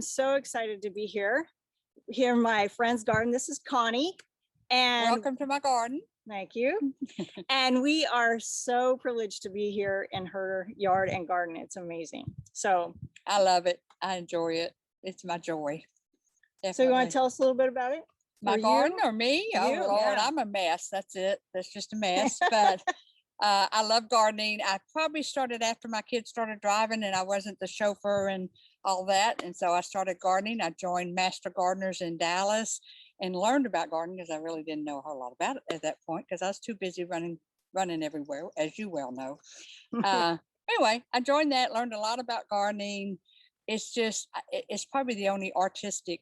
am so excited to be here in my friend's garden. This is Connie. And welcome to my garden. Thank you. And we are so privileged to be here in her yard and garden. It's amazing. So I love it. I enjoy it. It's my joy. Definitely. So you want to tell us a little bit about it? My garden or me? Oh, Lord, yeah. I'm a mess. That's it. That's just a mess. But I love gardening. I probably started after my kids started driving and I wasn't the chauffeur and all that. And so I started gardening. I joined Master Gardeners in Dallas and learned about gardening because I really didn't know a whole lot about it at that point because I was too busy running everywhere, as you well know. Anyway, I joined that, learned a lot about gardening. It's probably the only artistic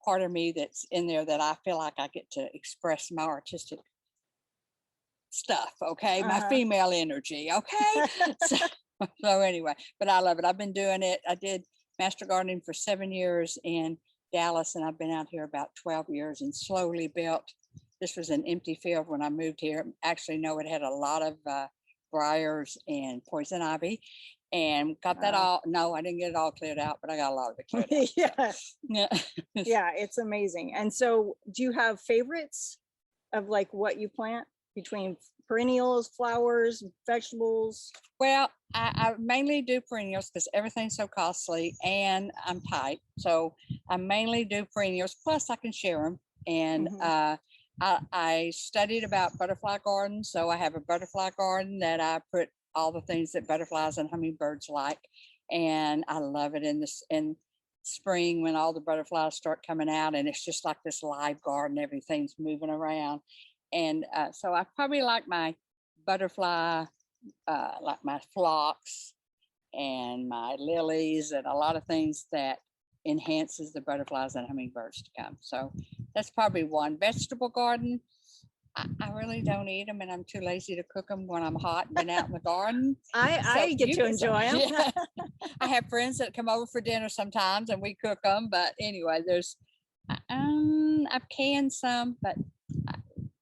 part of me that's in there that I feel like I get to express my artistic stuff. Okay. My female energy. Okay. So anyway, but I love it. I've been doing it. I did master gardening for 7 years in Dallas, and I've been out here about 12 years and slowly built. This was an empty field when I moved here. Actually, no, it had a lot of briars and poison ivy, and got that all. No, I didn't get it all cleared out, but I got a lot of it cleared out. Yeah. So, yeah. Yeah, it's amazing. And so do you have favorites of like what you plant between perennials, flowers, vegetables? Well, I mainly do perennials because everything's so costly and I'm tight. So I mainly do perennials, plus I can share them. And I studied about butterfly gardens. So I have a butterfly garden that I put all the things that butterflies and hummingbirds like. And I love it in spring when all the butterflies start coming out and it's just like this live garden, everything's moving around. And so I probably like my butterfly, like my phlox and my lilies and a lot of things that enhances the butterflies and hummingbirds to come. So that's probably one. Vegetable garden, I really don't eat them and I'm too lazy to cook them when I'm hot and been out in the garden. I get to enjoy them. Yeah. I have friends that come over for dinner sometimes and we cook them. But anyway, I've canned some, but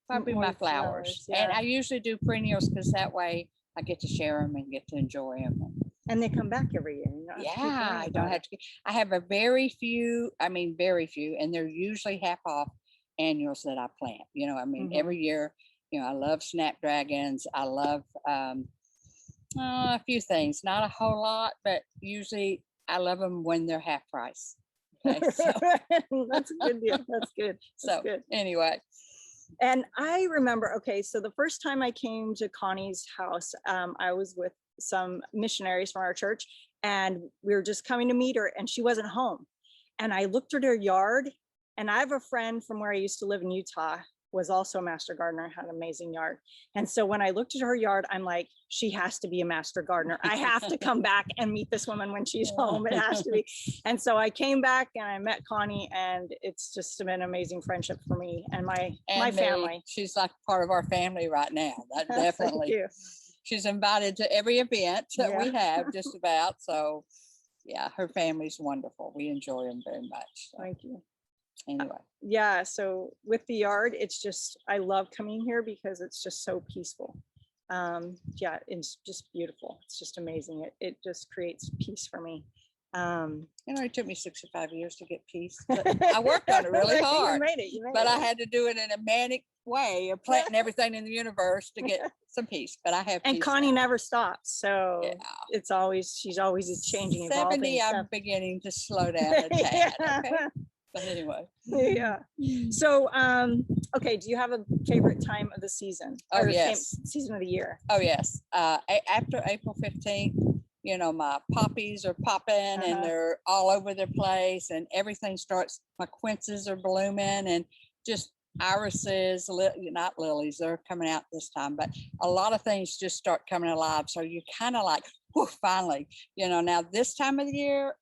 probably my flowers. Yeah. And I usually do perennials because that way I get to share them and get to enjoy them. And they come back every year. I don't have to. I have very few, and they're usually half off annuals that I plant. Every year, I love snapdragons. I love a few things, not a whole lot, but usually I love them when they're half price. Okay, so. That's a good deal. That's good. That's good. Anyway. And I remember, so the first time I came to Connie's house, I was with some missionaries from our church and we were just coming to meet her and she wasn't home. And I looked at her yard, and I have a friend from where I used to live in Utah, was also a master gardener, had an amazing yard. And so when I looked at her yard, I'm like, she has to be a master gardener. I have to come back and meet this woman when she's home. It has to be. And so I came back and I met Connie, and it's just been an amazing friendship for me and my family. She's like part of our family right now. That definitely. Thank you. She's invited to every event that we have just about. So yeah, her family's wonderful. We enjoy them very much. So. Thank you. Anyway. Yeah, so with the yard, it's just, I love coming here because it's just so peaceful. Yeah, it's just beautiful. It's just amazing. It just creates peace for me. It took me 65 years to get peace, but I worked on it really hard. You made but it. I had to do it in a manic way of planting everything in the universe to get some peace. But I have and peace Connie now. never stops, so she's always changing, 70 evolving. I'm beginning to slow down a tad. Okay? But anyway. Yeah. So okay, do you have a favorite time of the season? Oh, yes. Season of the year? Oh yes. After April 15th, my poppies are popping and they're all over the place and everything starts, my quinces are blooming and just irises, not lilies, they're coming out this time, but a lot of things just start coming alive. So you kind of like, whew, finally, now this time of the year,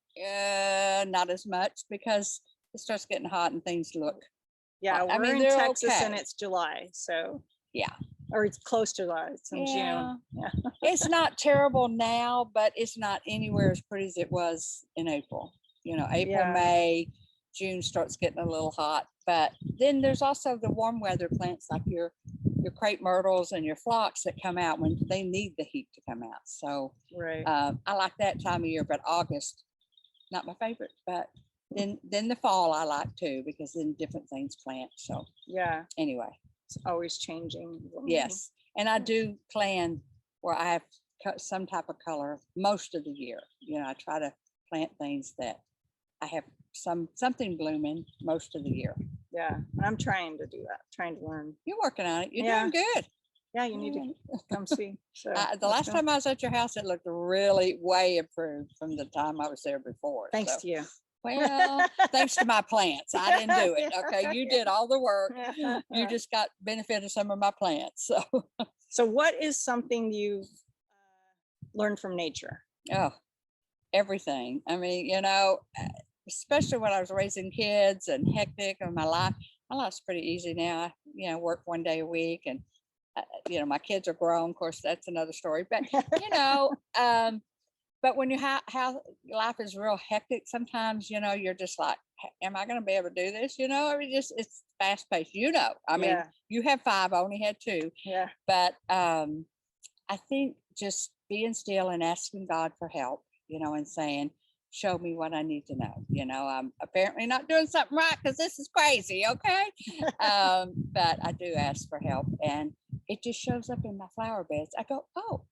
not as much because it starts getting hot and things look. Yeah, we're in Texas and it's July, so. Yeah. Or it's close to July, it's in June. Yeah. It's not terrible now, but it's not anywhere as pretty as it was in April. April, May, June starts getting a little hot. But then there's also the warm weather plants like your crepe myrtles and your phlox that come out when they need the heat to come out. So right. I like that time of year, but August, not my favorite, but Then the fall I like too, because then different things plant. So Yeah, anyway, it's always changing. yes. And I do plan where I have some type of color most of the year. You know, I try to plant things that I have something blooming most of the year. Yeah, I'm trying to do that, trying to learn. You're working on it. You're Yeah. doing good. Yeah, you need to come see. So The last time I was at your house, it looked really way improved from the time I was there before. Thanks So, to you. well, thanks to my plants. I didn't do it. Okay. You did all the work. You just got benefit of some of my plants. So, So what is something you've learned from nature? oh, everything. I mean, you know, especially when I was raising kids and hectic in my life. My life's pretty easy now. I, you know, work 1 day a week, and you know, my kids are grown. Of course, that's another story. But you know, but when you how life is real hectic, sometimes you know you're just like, am I going to be able to do this? You know, I mean, just it's fast paced. You know, I mean, Yeah. you have 5, I only had 2. Yeah. But I think just being still and asking God for help, you know, and saying, show me what I need to know. You know, I'm apparently not doing something right because this is crazy. Okay. But I do ask for help, and it just shows up in my flower beds. I go, oh,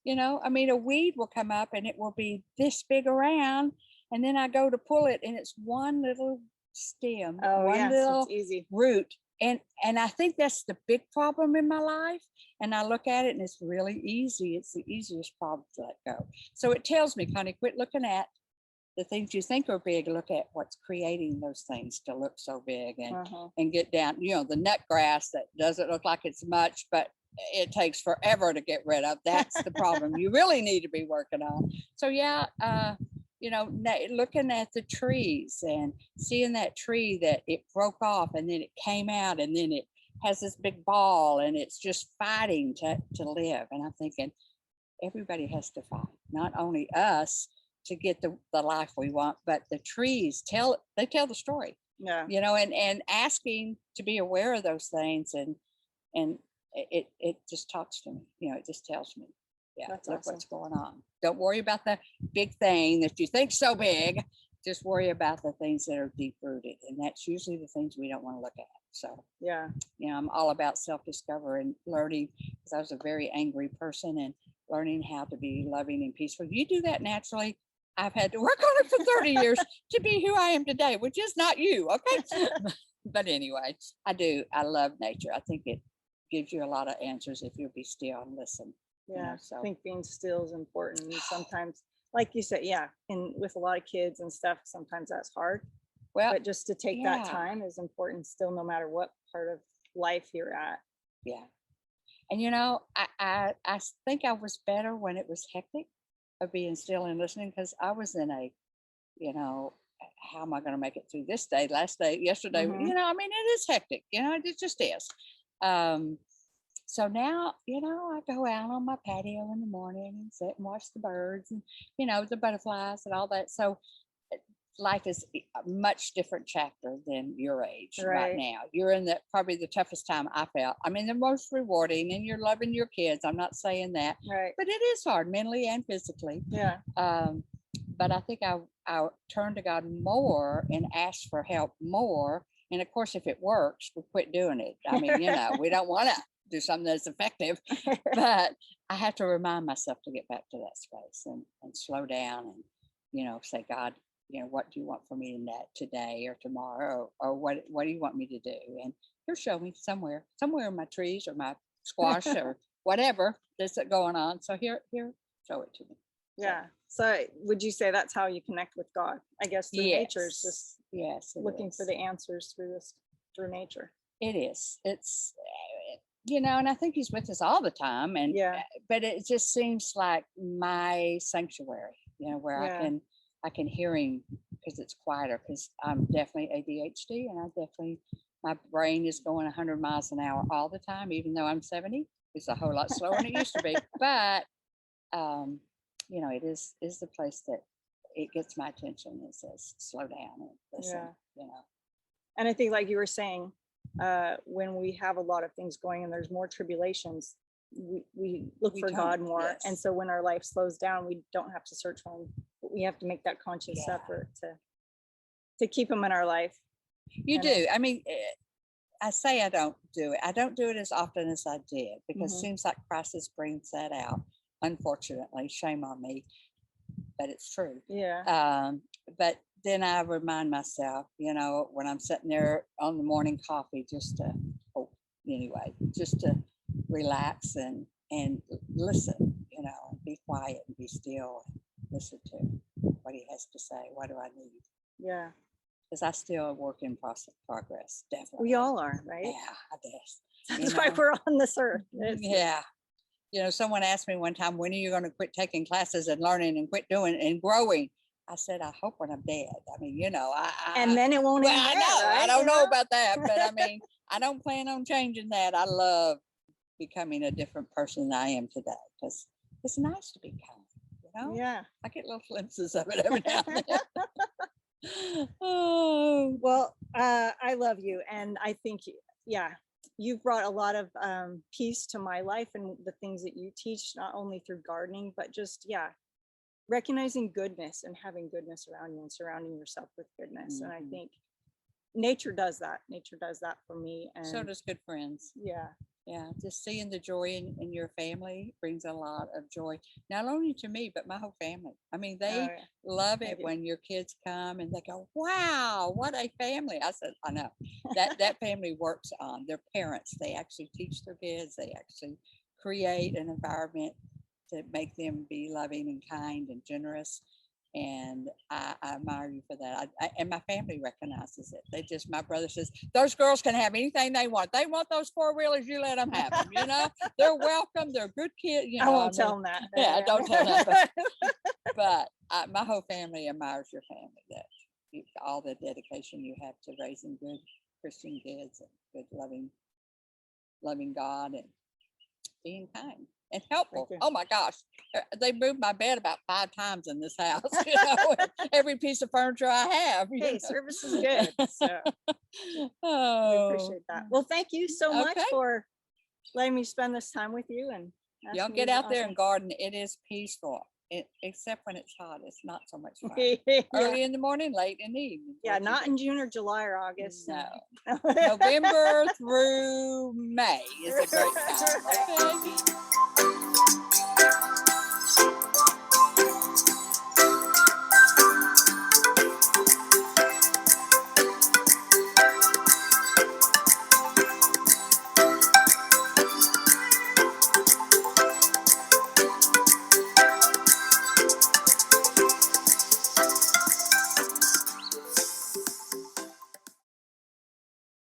you know, I mean, a weed will come up and it will be this big around. And then I go to pull it and it's one little stem, Oh, one yeah, so little it's easy. root. And I think that's the big problem in my life. And I look at it and it's really easy. It's the easiest problem to let go. So it tells me, Connie, quit looking at the things you think are big, look at what's creating those things to look so big, and get down, you know, the nut grass that doesn't look like it's much, but it takes forever to get rid of. That's the problem you really need to be working on. So yeah, you know, looking at the trees and seeing that tree that it broke off and then it came out and then it has this big ball and it's just fighting to live. And I'm thinking everybody has to fight, not only us to get the life we want, but the trees tell the story. Yeah. You know, and asking to be aware of those things, and it just talks to me. You know, it just tells me, yeah, That's look awesome. what's going on. Don't worry about the big thing that you think so big. Just worry about the things that are deep rooted, and that's usually the things we don't want to look at. So Yeah. you know, I'm all about self-discovery and learning, because I was a very angry person, and learning how to be loving and peaceful. You do that naturally. I've had to work on it for 30 years to be who I am today, which is not you. Okay. But anyway, I love nature. I think it gives you a lot of answers if you'll be still and listen. Yeah. You know, I so think being still is important. And sometimes, like you said, yeah, and with a lot of kids and stuff, sometimes that's hard. well, But just to take that yeah. time is important still, no matter what part of life you're at. yeah. And you know, I think I was better when it was hectic, of being still and listening, because I was in a, you know, how am I going to make it through this day, last day, yesterday? Mhm. You know, I mean, it is hectic. You know, it just is. So now, you know, I go out on my patio in the morning and sit and watch the birds and, you know, the butterflies and all that. So life is a much different chapter than your age right Right. now. You're in probably the toughest time I felt. I mean, the most rewarding, and you're loving your kids. I'm not saying that, Right. but it is hard mentally and physically. Yeah. But I think I turn to God more and ask for help more. And of course, if it works, we quit doing it. I mean, you know, we don't want to do something that's effective, but I have to remind myself to get back to that space and slow down and, you know, say, God, you know, what do you want from me in that today or tomorrow, or what do you want me to do? And he'll show me somewhere in my trees or my squash or whatever that's going on. So here, show it to me. Yeah. So would you say that's how you connect with God? I guess through nature is just yes, looking for the answers through nature. It is. It's you know, and I think he's with us all the time. And Yeah. But it just seems like my sanctuary, you know, where Yeah. I can hear him, because it's quieter, because I'm definitely ADHD, and my brain is going 100 miles an hour all the time, even though I'm 70. It's a whole lot slower than it used to be. But you know, it is the place that it gets my attention. It says, slow down and listen. Yeah. You know. And I think, like you were saying, when we have a lot of things going and there's more tribulations, we look for God more. Yes. And so when our life slows down, we don't have to search for him, but we have to make that conscious effort to to keep them in our life. You And do. I mean, I say I don't do it. I don't do it as often as I did because it Mhm. seems like crisis brings that out. Unfortunately, shame on me, but it's true. Yeah. But then I remind myself, when I'm sitting there on the morning coffee, just to, just to relax and listen, and be quiet and be still, and listen to what he has to say. What do I need? Yeah. Because I still a work in progress, definitely. We all are, right? Yeah, I guess. That's why we're on this earth. Yeah. Someone asked me one time, when are you going to quit taking classes and learning and quit doing and growing? I said, I hope when I'm dead. I mean, And then it won't well, end I there, know. I right? don't know about that, but I mean, I don't plan on changing that. I love becoming a different person than I am today because it's nice to be kind, Yeah. I get little glimpses of it every now and then. Oh, Well, I love you. And I think, yeah, you've brought a lot of peace to my life and the things that you teach, not only through gardening, but just, recognizing goodness and having goodness around you and surrounding yourself with goodness. And I Mhm. think nature does that. Nature does that for me. And so does good friends. yeah, Yeah, just seeing the joy in your family brings a lot of joy, not only to me, but my whole family. I mean, they yeah. love it Thank you. when your kids come and they go, wow, what a family. I said, I know that family works on their parents. They actually teach their kids, they actually create an environment to make them be loving and kind and generous. And I admire you for that. And my family recognizes it. My brother says, those girls can have anything they want. They want those 4-wheelers, you let them have them, they're welcome. They're good kids, I won't tell them that. Yeah, don't tell them. But my whole family admires your family, all the dedication you have to raising good Christian kids and good loving God and being kind and helpful. you. Oh my gosh, they moved my bed about 5 times in this house. Every piece of furniture I have. Hey, service is good. So we appreciate that. Well, thank you so much Okay. for letting me spend this time with you. And Y'all asking get these out there awesome- and garden. It is peaceful. Except when it's hot, it's not so much fun. Yeah. Early in the morning, late in the evening. Yeah, not in June or July or August. No. November through May is a great time. Okay?